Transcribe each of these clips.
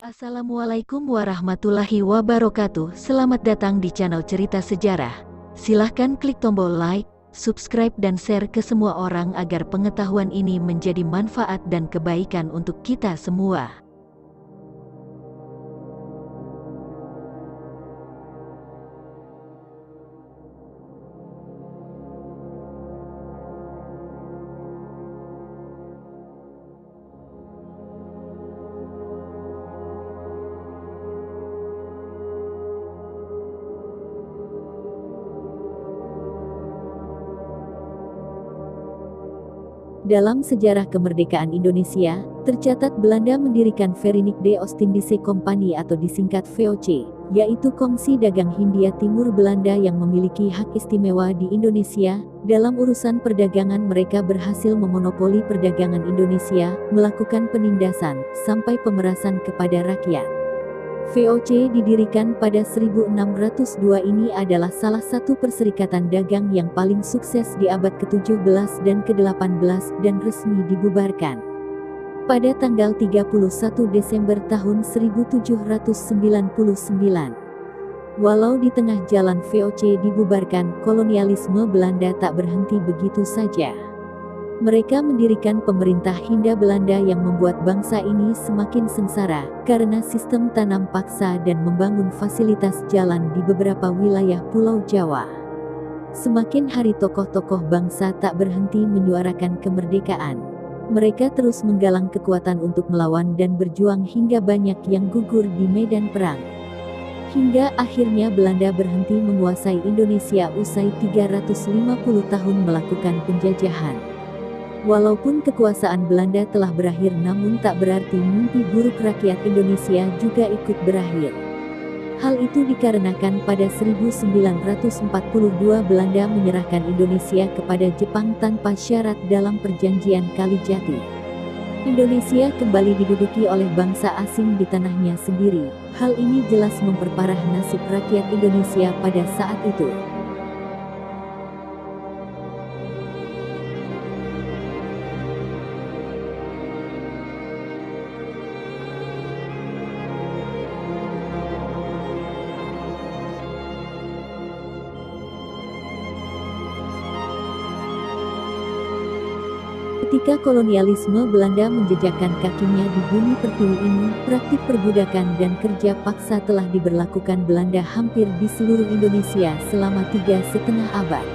Assalamualaikum warahmatullahi wabarakatuh. Selamat datang di channel Cerita Sejarah. Silahkan klik tombol like, subscribe dan share ke semua orang agar pengetahuan ini menjadi manfaat dan kebaikan untuk kita semua. Dalam sejarah kemerdekaan Indonesia, tercatat Belanda mendirikan Verenigde Oostindische Compagnie atau disingkat VOC, yaitu Kongsi Dagang Hindia Timur Belanda yang memiliki hak istimewa di Indonesia. Dalam urusan perdagangan mereka berhasil memonopoli perdagangan Indonesia, melakukan penindasan, sampai pemerasan kepada rakyat. VOC didirikan pada 1602 ini adalah salah satu perserikatan dagang yang paling sukses di abad ke-17 dan ke-18 dan resmi dibubarkan pada tanggal 31 Desember tahun 1799. Walau di tengah jalan VOC dibubarkan, kolonialisme Belanda tak berhenti begitu saja. Mereka mendirikan pemerintah Hindia Belanda yang membuat bangsa ini semakin sengsara, karena sistem tanam paksa dan membangun fasilitas jalan di beberapa wilayah Pulau Jawa. Semakin hari tokoh-tokoh bangsa tak berhenti menyuarakan kemerdekaan. Mereka terus menggalang kekuatan untuk melawan dan berjuang hingga banyak yang gugur di medan perang. Hingga akhirnya Belanda berhenti menguasai Indonesia usai 350 tahun melakukan penjajahan. Walaupun kekuasaan Belanda telah berakhir, namun tak berarti mimpi buruk rakyat Indonesia juga ikut berakhir. Hal itu dikarenakan pada 1942 Belanda menyerahkan Indonesia kepada Jepang tanpa syarat dalam perjanjian Kalijati. Indonesia kembali diduduki oleh bangsa asing di tanahnya sendiri. Hal ini jelas memperparah nasib rakyat Indonesia pada saat itu. Ketika kolonialisme Belanda menjejakkan kakinya di bumi pertiwi ini, praktik perbudakan dan kerja paksa telah diberlakukan Belanda hampir di seluruh Indonesia selama 3,5 abad.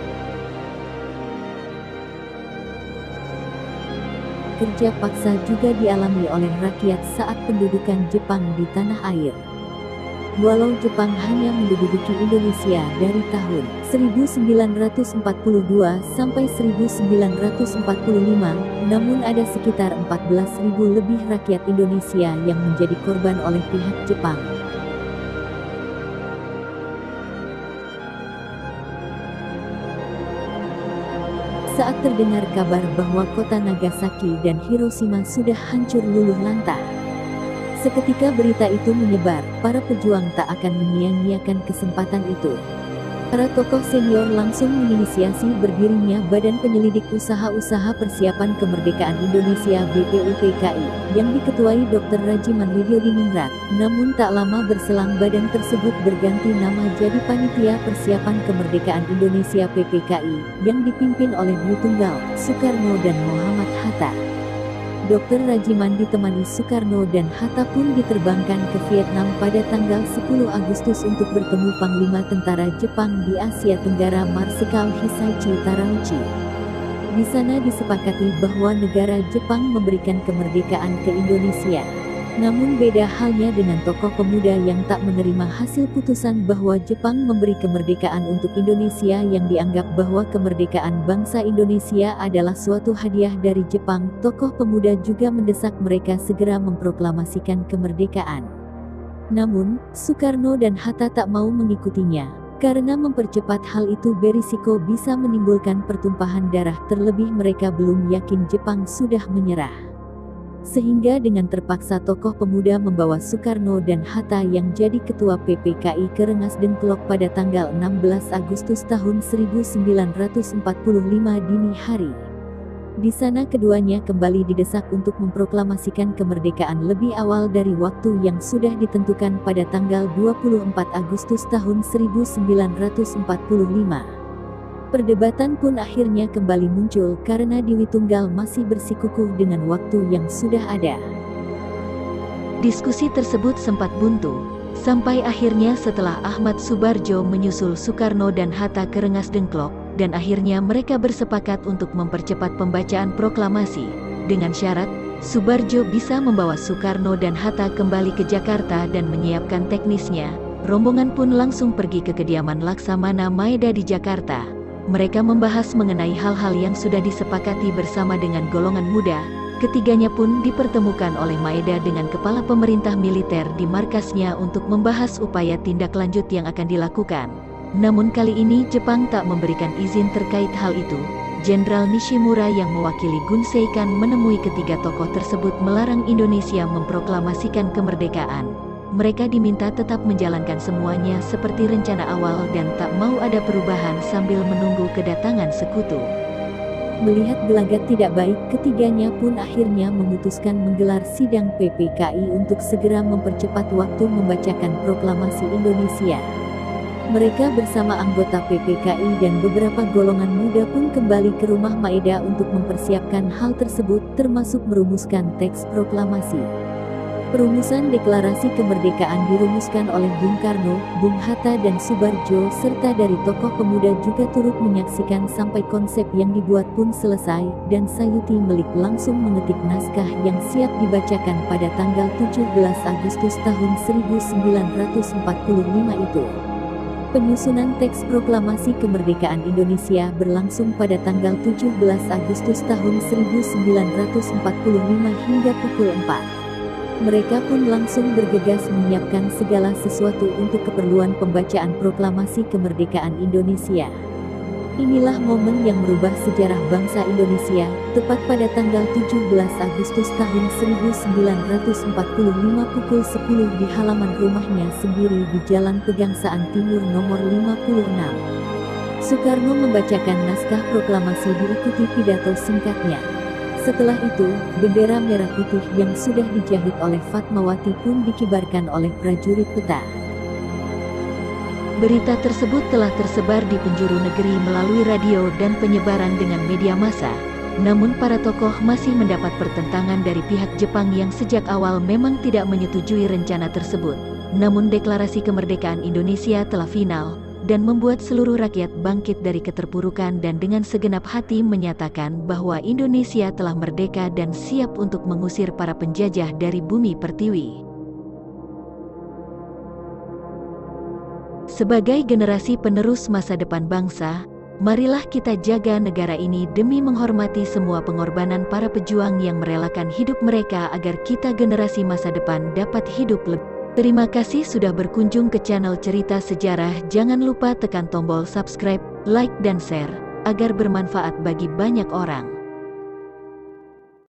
Kerja paksa juga dialami oleh rakyat saat pendudukan Jepang di tanah air. Walau Jepang hanya menduduki Indonesia dari tahun 1942 sampai 1945, namun ada sekitar 14.000 lebih rakyat Indonesia yang menjadi korban oleh pihak Jepang. Saat terdengar kabar bahwa kota Nagasaki dan Hiroshima sudah hancur luluh lantah, seketika berita itu menyebar, para pejuang tak akan menyia-nyiakan kesempatan itu. Para tokoh senior langsung menginisiasi berdirinya Badan Penyelidik Usaha-Usaha Persiapan Kemerdekaan Indonesia (BPUPKI) yang diketuai Dr. Rajiman Widyodiningrat. Namun tak lama berselang badan tersebut berganti nama jadi Panitia Persiapan Kemerdekaan Indonesia (PPKI) yang dipimpin oleh Dwi Tunggal, Soekarno dan Muhammad Hatta. Dr. Rajiman ditemani Soekarno dan Hatta pun diterbangkan ke Vietnam pada tanggal 10 Agustus untuk bertemu Panglima Tentara Jepang di Asia Tenggara Marsikal Hisaichi Terauchi. Di sana disepakati bahwa negara Jepang memberikan kemerdekaan ke Indonesia. Namun beda halnya dengan tokoh pemuda yang tak menerima hasil putusan bahwa Jepang memberi kemerdekaan untuk Indonesia yang dianggap bahwa kemerdekaan bangsa Indonesia adalah suatu hadiah dari Jepang. Tokoh pemuda juga mendesak mereka segera memproklamasikan kemerdekaan. Namun, Soekarno dan Hatta tak mau mengikutinya, karena mempercepat hal itu berisiko bisa menimbulkan pertumpahan darah, terlebih mereka belum yakin Jepang sudah menyerah. Sehingga dengan terpaksa tokoh pemuda membawa Soekarno dan Hatta yang jadi ketua PPKI ke Rengas Dengklok pada tanggal 16 Agustus tahun 1945 dini hari. Di sana keduanya kembali didesak untuk memproklamasikan kemerdekaan lebih awal dari waktu yang sudah ditentukan pada tanggal 24 Agustus tahun 1945. Perdebatan pun akhirnya kembali muncul karena Dewi Tunggal masih bersikukuh dengan waktu yang sudah ada. Diskusi tersebut sempat buntu, sampai akhirnya setelah Ahmad Subarjo menyusul Soekarno dan Hatta ke Rengas Dengklok, dan akhirnya mereka bersepakat untuk mempercepat pembacaan proklamasi, dengan syarat, Subarjo bisa membawa Soekarno dan Hatta kembali ke Jakarta dan menyiapkan teknisnya. Rombongan pun langsung pergi ke kediaman Laksamana Maeda di Jakarta. Mereka membahas mengenai hal-hal yang sudah disepakati bersama dengan golongan muda. Ketiganya pun dipertemukan oleh Maeda dengan kepala pemerintah militer di markasnya untuk membahas upaya tindak lanjut yang akan dilakukan. Namun kali ini Jepang tak memberikan izin terkait hal itu. Jenderal Nishimura yang mewakili Gunseikan menemui ketiga tokoh tersebut melarang Indonesia memproklamasikan kemerdekaan. Mereka diminta tetap menjalankan semuanya seperti rencana awal dan tak mau ada perubahan sambil menunggu kedatangan sekutu. Melihat gelagat tidak baik, ketiganya pun akhirnya memutuskan menggelar sidang PPKI untuk segera mempercepat waktu membacakan proklamasi Indonesia. Mereka bersama anggota PPKI dan beberapa golongan muda pun kembali ke rumah Maeda untuk mempersiapkan hal tersebut, termasuk merumuskan teks proklamasi. Perumusan deklarasi kemerdekaan dirumuskan oleh Bung Karno, Bung Hatta dan Subarjo, serta dari tokoh pemuda juga turut menyaksikan sampai konsep yang dibuat pun selesai, dan Sayuti Melik langsung mengetik naskah yang siap dibacakan pada tanggal 17 Agustus tahun 1945 itu. Penyusunan teks proklamasi kemerdekaan Indonesia berlangsung pada tanggal 17 Agustus tahun 1945 hingga pukul 4. Mereka pun langsung bergegas menyiapkan segala sesuatu untuk keperluan pembacaan proklamasi kemerdekaan Indonesia. Inilah momen yang merubah sejarah bangsa Indonesia, tepat pada tanggal 17 Agustus tahun 1945 pukul 10 di halaman rumahnya sendiri di Jalan Pegangsaan Timur nomor 56. Soekarno membacakan naskah proklamasi diikuti pidato singkatnya. Setelah itu, bendera merah putih yang sudah dijahit oleh Fatmawati pun dikibarkan oleh prajurit peta. Berita tersebut telah tersebar di penjuru negeri melalui radio dan penyebaran dengan media massa. Namun para tokoh masih mendapat pertentangan dari pihak Jepang yang sejak awal memang tidak menyetujui rencana tersebut. Namun deklarasi kemerdekaan Indonesia telah final, dan membuat seluruh rakyat bangkit dari keterpurukan dan dengan segenap hati menyatakan bahwa Indonesia telah merdeka dan siap untuk mengusir para penjajah dari bumi pertiwi. Sebagai generasi penerus masa depan bangsa, marilah kita jaga negara ini demi menghormati semua pengorbanan para pejuang yang merelakan hidup mereka agar kita generasi masa depan dapat hidup lebih. Terima kasih sudah berkunjung ke channel Cerita Sejarah. Jangan lupa tekan tombol subscribe, like dan share, agar bermanfaat bagi banyak orang.